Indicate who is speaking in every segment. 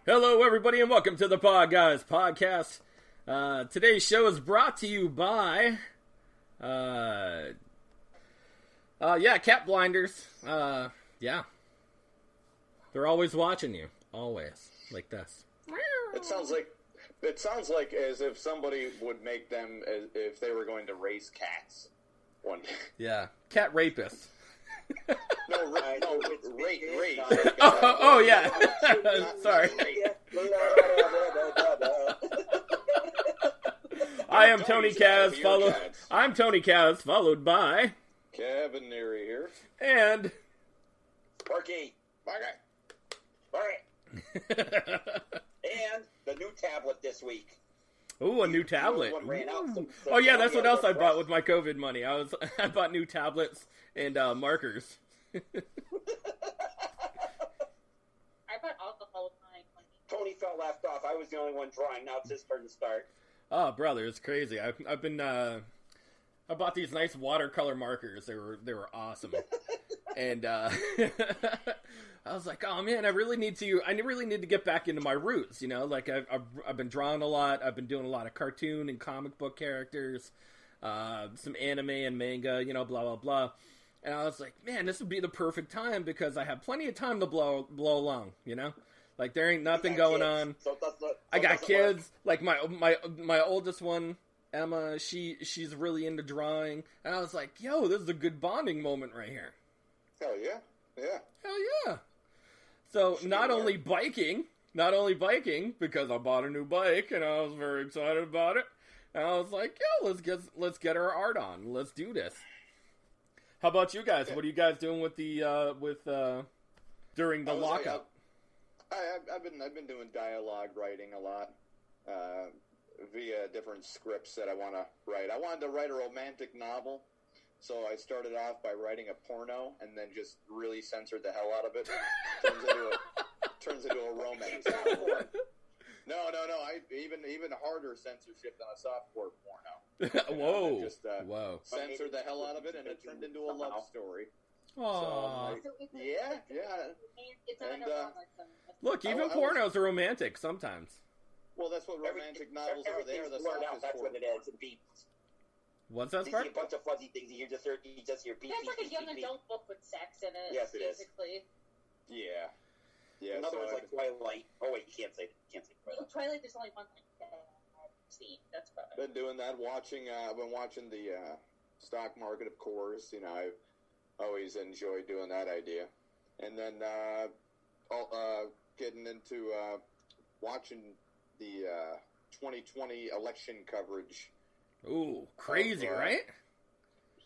Speaker 1: Hello, everybody, and welcome to the Podguyz Podcast. Today's show is brought to you by, cat blinders. Yeah. They're always watching you. Always. Like this.
Speaker 2: It sounds like as if somebody would make them as if they were going to raise cats one day.
Speaker 1: Yeah. Cat rapists.
Speaker 2: Rape.
Speaker 1: Oh, yeah. Sorry. I'm Tony Kaz, followed by
Speaker 2: Kevin Neary here.
Speaker 1: And
Speaker 3: Sparky. And the new tablet this week.
Speaker 1: Ooh, a new tablet.
Speaker 3: Ran out some
Speaker 1: Oh yeah, that's what else I bought with my COVID money. I bought new tablets and markers.
Speaker 4: I bought alcohol with my money.
Speaker 3: Tony felt left off. I was the only one drawing. Now it's his turn to start.
Speaker 1: Oh, brother, it's crazy. I've been I bought these nice watercolor markers. They were awesome. And I was like, oh man, I really need to get back into my roots, you know? Like I've been drawing a lot. I've been doing a lot of cartoon and comic book characters, some anime and manga, you know, blah blah blah. And I was like, man, this would be the perfect time because I have plenty of time to blow along, you know? Like there ain't nothing going on. I got kids. Like my oldest one, Emma, she's really into drawing. And I was like, yo, this is a good bonding moment right here.
Speaker 2: Hell yeah. Yeah.
Speaker 1: Hell yeah. So not only biking, because I bought a new bike and I was very excited about it. And I was like, yo, let's get our art on. Let's do this. How about you guys? What are you guys doing with the during the lockup?
Speaker 2: I've been doing dialogue writing a lot via different scripts that I want to write. I wanted to write a romantic novel, so I started off by writing a porno and then just really censored the hell out of it. Turns into a romance novel. No. Even harder censorship than a softcore porno.
Speaker 1: Whoa.
Speaker 2: Whoa. Censored the hell out of it, and it turned into a love story.
Speaker 1: Aww.
Speaker 2: So yeah. And,
Speaker 1: look, even pornos are romantic sometimes.
Speaker 2: Well, that's what romantic novels are. They are the softest
Speaker 3: That's what it is. It beeps.
Speaker 1: What's that,
Speaker 3: You
Speaker 1: Spark?
Speaker 3: see a bunch of fuzzy things, and you just hear beep.
Speaker 4: That's like a young adult book with sex in it.
Speaker 3: Yes, it is.
Speaker 4: basically.
Speaker 2: Yeah. Yeah.
Speaker 3: In other words, like Twilight. Oh wait, you can't say Twilight.
Speaker 4: Twilight, there's only one thing that I've seen. That's about it.
Speaker 2: Been doing that. I've been watching the stock market, of course. You know, I've always enjoyed doing that idea. And then getting into watching the 2020 election coverage.
Speaker 1: Ooh, crazy, right?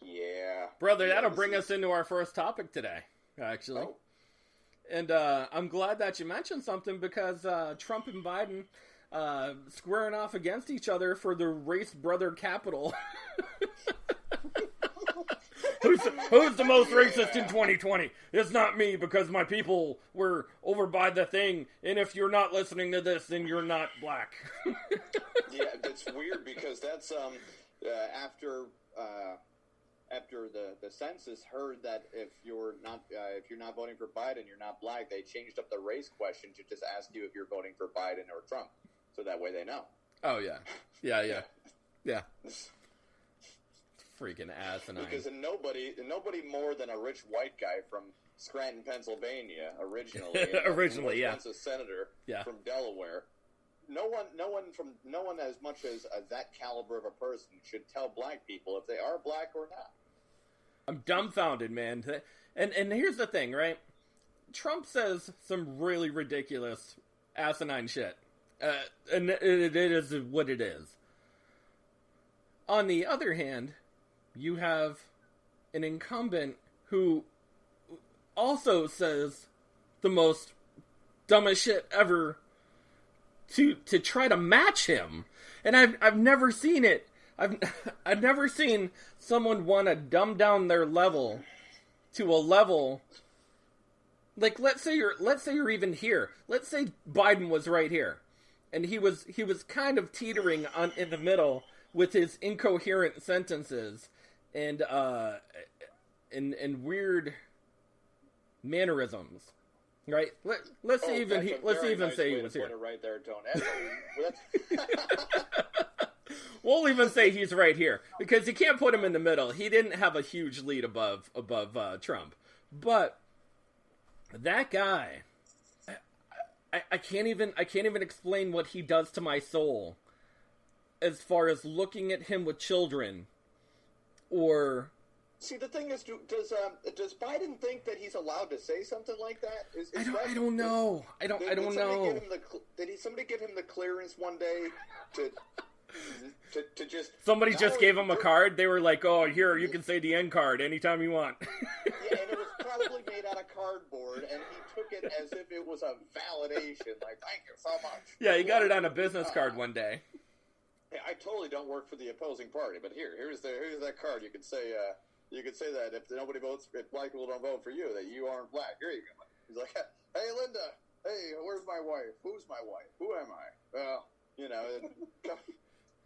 Speaker 2: Yeah.
Speaker 1: Brother, that'll bring us into our first topic today, actually.
Speaker 2: Oh.
Speaker 1: And I'm glad that you mentioned something because Trump and Biden squaring off against each other for the race brother capital. Who's the most racist in 2020? It's not me because my people were over by the thing, and if you're not listening to this, then you're not black.
Speaker 2: Yeah, it's weird because that's after the census heard that if you're not voting for Biden, you're not black. They changed up the race question to just ask you if you're voting for Biden or Trump, so that way they know.
Speaker 1: Oh yeah. Freaking asinine.
Speaker 2: Because nobody more than a rich white guy from Scranton, Pennsylvania, originally,
Speaker 1: yeah,
Speaker 2: once a senator,
Speaker 1: yeah,
Speaker 2: from Delaware. No one as much as that caliber of a person should tell black people if they are black or not.
Speaker 1: I'm dumbfounded, man. And here's the thing, right? Trump says some really ridiculous, asinine shit, and it is what it is. On the other hand, you have an incumbent who also says the most dumbest shit ever to try to match him. And I've never seen it. I've never seen someone want to dumb down their level to a level like let's say you're even here. Let's say Biden was right here. And he was kind of teetering on in the middle with his incoherent sentences and weird mannerisms Right? Let's even
Speaker 2: nice
Speaker 1: say
Speaker 2: way
Speaker 1: he was
Speaker 2: to
Speaker 1: here.
Speaker 2: put it right there, Tone.
Speaker 1: We'll even say he's right here because you can't put him in the middle. He didn't have a huge lead above Trump, but that guy, I can't even explain what he does to my soul, as far as looking at him with children, or.
Speaker 2: See, the thing is, does Biden think that he's allowed to say something like that?
Speaker 1: I don't know. I don't know.
Speaker 2: Did somebody give him the clearance one day to just...
Speaker 1: Somebody just gave him a card? They were like, oh, here, you can say the N card anytime you want.
Speaker 2: Yeah, and it was probably made out of cardboard, and he took it as if it was a validation. Like, thank you so much.
Speaker 1: Yeah, he got it on a business card one day.
Speaker 2: Yeah, I totally don't work for the opposing party, but here's that card. You could say that if nobody votes, if black people don't vote for you, that you aren't black. Here you go. He's like, hey, Linda, hey, where's my wife? Who's my wife? Who am I? Well,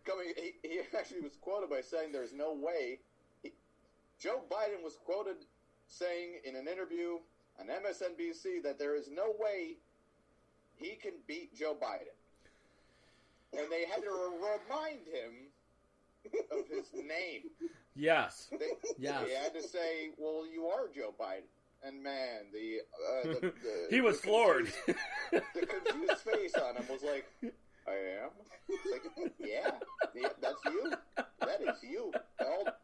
Speaker 2: he actually was quoted by saying there's no way. Joe Biden was quoted saying in an interview on MSNBC that there is no way he can beat Joe Biden. And they had to remind him of his name.
Speaker 1: Yes.
Speaker 2: They had to say, well, you are Joe Biden. And man, the
Speaker 1: he was floored.
Speaker 2: The confused face on him was like, I am? It's like, yeah, that's you. That is you.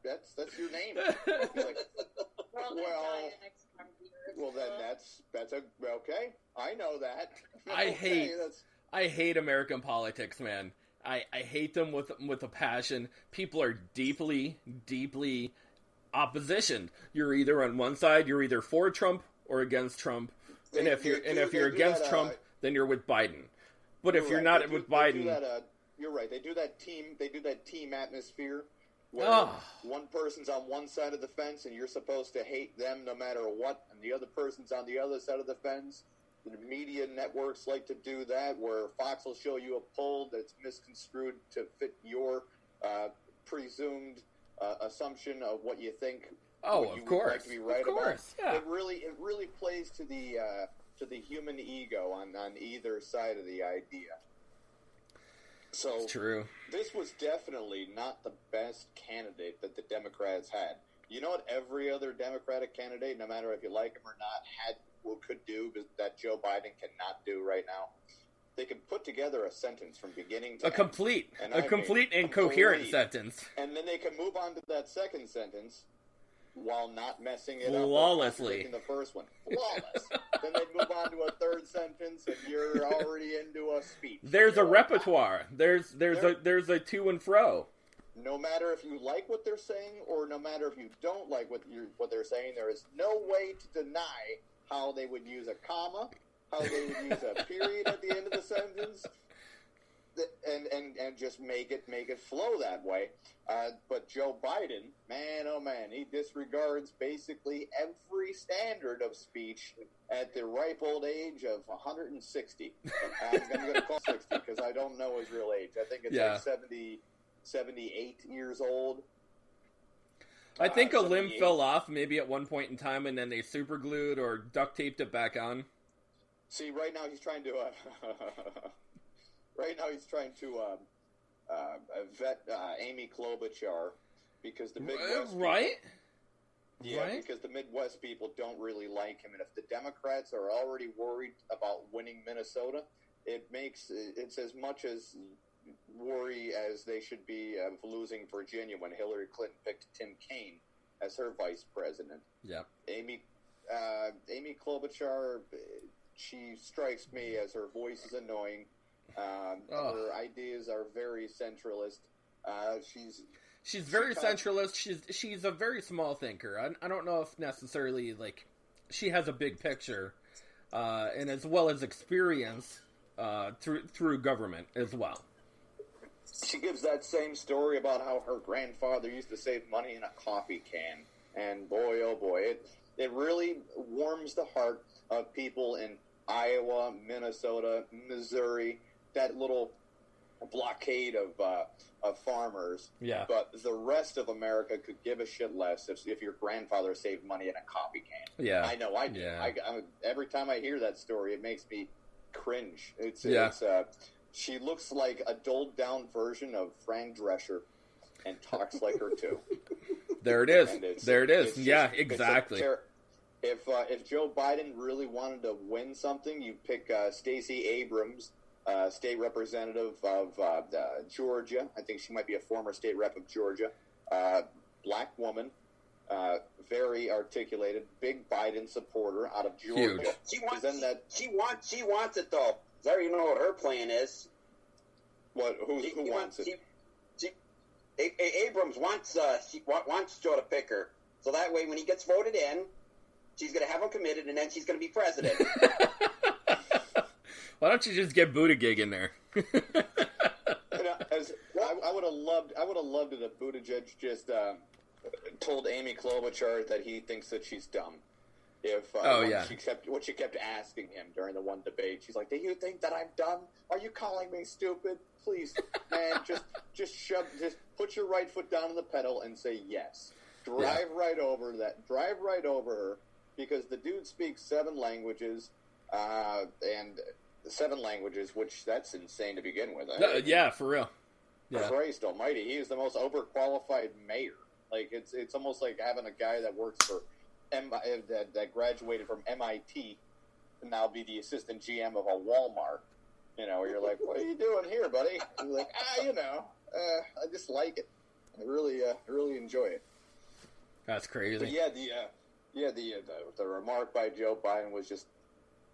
Speaker 2: That's your name. He's like, well, then that's okay. I know that.
Speaker 1: I hate American politics, man. I hate them with a passion. People are deeply, deeply opposition. You're either on one side, you're either for Trump or against Trump. And if you're against Trump, then you're with Biden. But if you're not with Biden,
Speaker 2: you're right. They do that team atmosphere where one person's on one side of the fence and you're supposed to hate them no matter what, and the other person's on the other side of the fence. The media networks like to do that, where Fox will show you a poll that's misconstrued to fit your presumed assumption of what you think.
Speaker 1: Oh, of course,
Speaker 2: like to be right
Speaker 1: of course.
Speaker 2: About.
Speaker 1: Yeah.
Speaker 2: It really plays to the human ego on either side of the idea. So
Speaker 1: it's true.
Speaker 2: This was definitely not the best candidate that the Democrats had. You know what every other Democratic candidate, no matter if you like him or not, could do that Joe Biden cannot do right now? They can put together a sentence from beginning to end.
Speaker 1: Complete and coherent sentence.
Speaker 2: And then they can move on to that second sentence while not messing it
Speaker 1: flawlessly.
Speaker 2: up. In the first one. Flawless. Then they move on to a third sentence and you're already into a speech.
Speaker 1: There's a repertoire. There's a to and fro.
Speaker 2: No matter if you like what they're saying or no matter if you don't like what they're saying, there is no way to deny how they would use a comma, how they would use a period at the end of the sentence, and just make it flow that way. But Joe Biden, man, oh man, he disregards basically every standard of speech at the ripe old age of 160. I'm going to call 60 because I don't know his real age. I think it's like 78 years old.
Speaker 1: I think a limb fell off maybe at one point in time, and then they super glued or duct taped it back on.
Speaker 2: See, right now he's trying to vet Amy Klobuchar because the Midwest because the Midwest people don't really like him, and if the Democrats are already worried about winning Minnesota, it's as much as worry as they should be of losing Virginia when Hillary Clinton picked Tim Kaine as her vice president.
Speaker 1: Yeah,
Speaker 2: Amy Klobuchar, she strikes me as her voice is annoying. Her ideas are very centralist. She's
Speaker 1: very centralist. She's a very small thinker. I don't know if necessarily she has a big picture, and as well as experience through government as well.
Speaker 2: She gives that same story about how her grandfather used to save money in a coffee can. And boy, oh boy, it really warms the heart of people in Iowa, Minnesota, Missouri, that little blockade of farmers.
Speaker 1: Yeah.
Speaker 2: But the rest of America could give a shit less if your grandfather saved money in a coffee can.
Speaker 1: Yeah.
Speaker 2: I know I do.
Speaker 1: Yeah.
Speaker 2: Every time I hear that story, it makes me cringe. It's she looks like a doled down version of Fran Drescher and talks like her too.
Speaker 1: There it is. There it is. Yeah, exactly.
Speaker 2: If Joe Biden really wanted to win something, you pick Stacey Abrams, state representative of Georgia. I think she might be a former state rep of Georgia. Black woman, very articulated, big Biden supporter out of Georgia.
Speaker 1: Huge.
Speaker 3: She wants it though. I already know what her plan is.
Speaker 2: What? Who wants it?
Speaker 3: Abrams wants Joe to pick her, so that way when he gets voted in, she's going to have him committed, and then she's going to be president.
Speaker 1: Why don't you just get Buttigieg in there?
Speaker 2: I would have loved it if Buttigieg just told Amy Klobuchar that he thinks that she's dumb. What she kept asking him during the one debate, she's like, "Do you think that I'm dumb? Are you calling me stupid? Please, man, just put your right foot down on the pedal and say yes. Drive right over her, because the dude speaks 7 languages, and 7 languages, which that's insane to begin with.
Speaker 1: Yeah, for real. Yeah.
Speaker 2: Christ almighty, he is the most overqualified mayor. Like, it's almost like having a guy that works for that graduated from MIT and now be the assistant GM of a Walmart. You know, where you're like, what are you doing here, buddy? And you're like, I just like it. I really enjoy it.
Speaker 1: That's crazy.
Speaker 2: But the remark by Joe Biden was just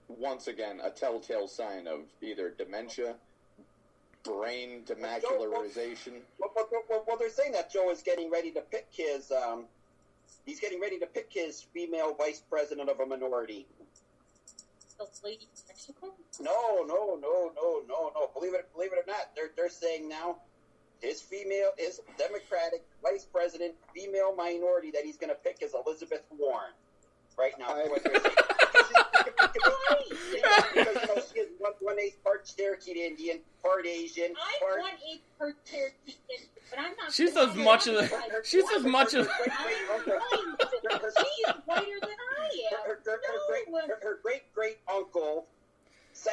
Speaker 2: once again a telltale sign of either dementia, brain demacularization.
Speaker 3: Well, they're saying that Joe is getting ready to pick his. He's getting ready to pick his female vice president of a minority.
Speaker 4: The lady Mexico?
Speaker 3: No. Believe it or not, they're saying now his Democratic vice president female minority that he's going to pick is Elizabeth Warren. Right now, because she is 1/8 part Cherokee Indian, part Asian.
Speaker 4: I'm 1/8 part Cherokee Indian, but I'm not.
Speaker 1: She's as much of. She's as much of.
Speaker 4: She is whiter than I am.
Speaker 3: Her great uncle.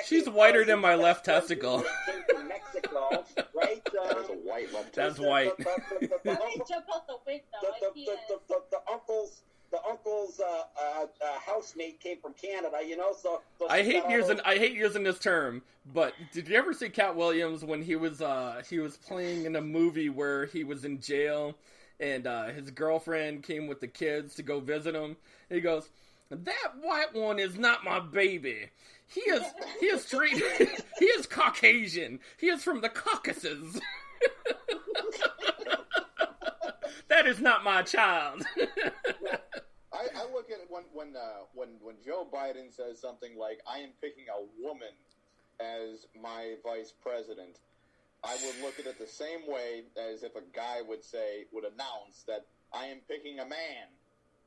Speaker 1: She's whiter than my left testicle.
Speaker 3: Came from Mexico, right?
Speaker 2: That's a white left testicle.
Speaker 1: That's white.
Speaker 4: Jump out the window.
Speaker 3: The uncle's housemate came from Canada, you know. So
Speaker 1: I hate using this term, but did you ever see Cat Williams when he was playing in a movie where he was in jail and his girlfriend came with the kids to go visit him? He goes, "That white one is not my baby. He is straight. He is Caucasian. He is from the Caucasus. That is not my child."
Speaker 2: I look at it when Joe Biden says something like, "I am picking a woman as my vice president," I would look at it the same way as if a guy would announce that I am picking a man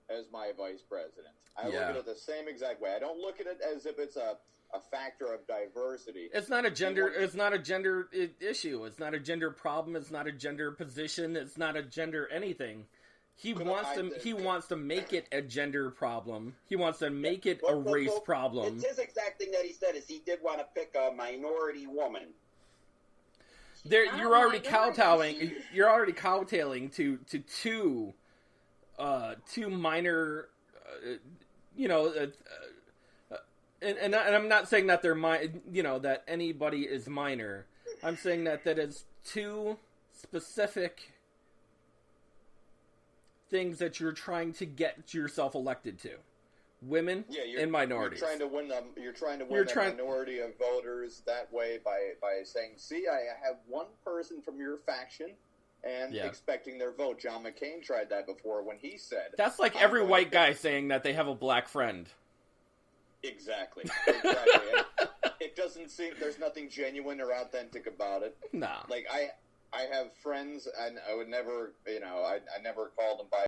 Speaker 2: as my vice president. I look at it the same exact way. I don't look at it as if it's a factor of diversity.
Speaker 1: It's not a gender. It's not a gender issue. It's not a gender problem. It's not a gender position. It's not a gender anything. He wants to make it a gender problem. He wants to make it a race problem.
Speaker 3: It's his exact thing that he said is he did want to pick a minority woman.
Speaker 1: You're already kowtowing. You're already kowtailing to two minor, and I'm not saying that they're that anybody is minor. I'm saying that is two specific things that you're trying to get yourself elected to. Women and minorities.
Speaker 2: You're trying to win a minority of voters that way by saying, "See, I have one person from your faction," and expecting their vote. John McCain tried that before when he said...
Speaker 1: That's like every white guy saying that they have a black friend.
Speaker 2: Exactly. It doesn't seem... There's nothing genuine or authentic about it.
Speaker 1: No.
Speaker 2: Like, I have friends, and I would never, I never call them by